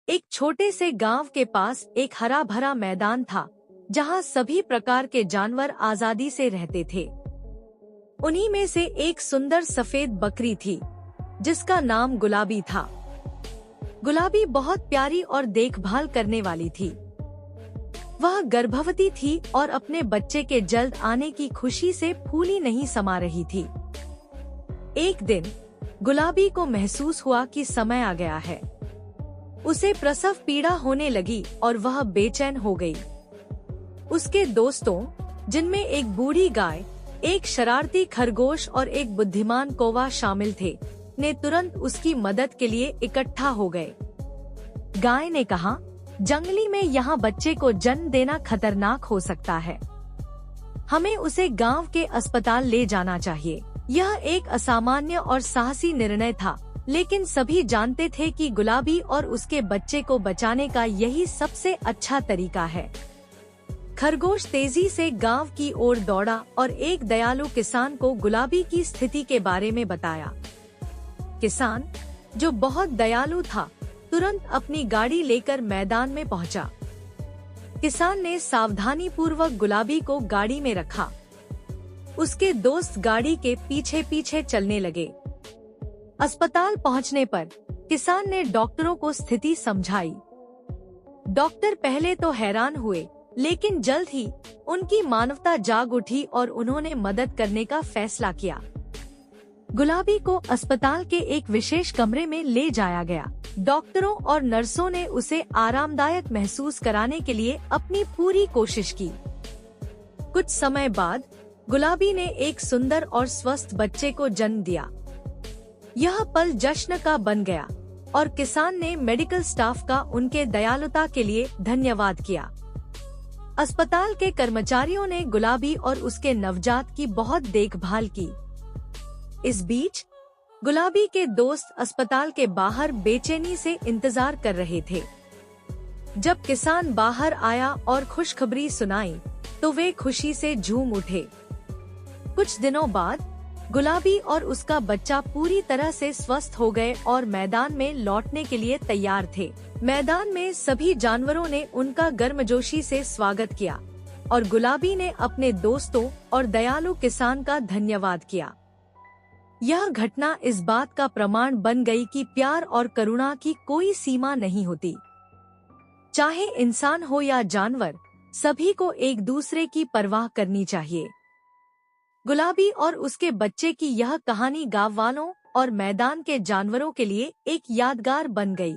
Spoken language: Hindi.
एक छोटे से गांव के पास एक हरा भरा मैदान था, जहां सभी प्रकार के जानवर आजादी से रहते थे। उन्हीं में से एक सुंदर सफेद बकरी थी, जिसका नाम गुलाबी था। गुलाबी बहुत प्यारी और देखभाल करने वाली थी। वह गर्भवती थी और अपने बच्चे के जल्द आने की खुशी से फूली नहीं समा रही थी। एक दिन गुलाबी को महसूस हुआ कि समय आ गया है। उसे प्रसव पीड़ा होने लगी और वह बेचैन हो गई। उसके दोस्तों, जिनमें एक बूढ़ी गाय, एक शरारती खरगोश और एक बुद्धिमान कौवा शामिल थे, ने तुरंत उसकी मदद के लिए इकट्ठा हो गए। गाय ने कहा, जंगली में यहाँ बच्चे को जन्म देना खतरनाक हो सकता है। हमें उसे गांव के अस्पताल ले जाना चाहिए। यह एक असामान्य और साहसी निर्णय था, लेकिन सभी जानते थे कि गुलाबी और उसके बच्चे को बचाने का यही सबसे अच्छा तरीका है। खरगोश तेजी से गांव की ओर दौड़ा और एक दयालु किसान को गुलाबी की स्थिति के बारे में बताया। किसान, जो बहुत दयालु था, तुरंत अपनी गाड़ी लेकर मैदान में पहुंचा। किसान ने सावधानी पूर्वक गुलाबी को गाड़ी में रखा। उसके दोस्त गाड़ी के पीछे पीछे चलने लगे। अस्पताल पहुंचने पर किसान ने डॉक्टरों को स्थिति समझाई। डॉक्टर पहले तो हैरान हुए, लेकिन जल्द ही उनकी मानवता जाग उठी और उन्होंने मदद करने का फैसला किया। गुलाबी को अस्पताल के एक विशेष कमरे में ले जाया गया। डॉक्टरों और नर्सों ने उसे आरामदायक महसूस कराने के लिए अपनी पूरी कोशिश की। कुछ समय बाद गुलाबी ने एक सुंदर और स्वस्थ बच्चे को जन्म दिया। यह पल जश्न का बन गया और किसान ने मेडिकल स्टाफ का उनके दयालुता के लिए धन्यवाद किया। अस्पताल के कर्मचारियों ने गुलाबी और उसके नवजात की बहुत देखभाल की। इस बीच गुलाबी के दोस्त अस्पताल के बाहर बेचैनी से इंतजार कर रहे थे। जब किसान बाहर आया और खुशखबरी सुनाई, तो वे खुशी से झूम उठे। कुछ दिनों बाद गुलाबी और उसका बच्चा पूरी तरह से स्वस्थ हो गए और मैदान में लौटने के लिए तैयार थे। मैदान में सभी जानवरों ने उनका गर्मजोशी से स्वागत किया और गुलाबी ने अपने दोस्तों और दयालु किसान का धन्यवाद किया। यह घटना इस बात का प्रमाण बन गई कि प्यार और करुणा की कोई सीमा नहीं होती। चाहे इंसान हो या जानवर, सभी को एक दूसरे की परवाह करनी चाहिए। गुलाबी और उसके बच्चे की यह कहानी गांव वालों और मैदान के जानवरों के लिए एक यादगार बन गई।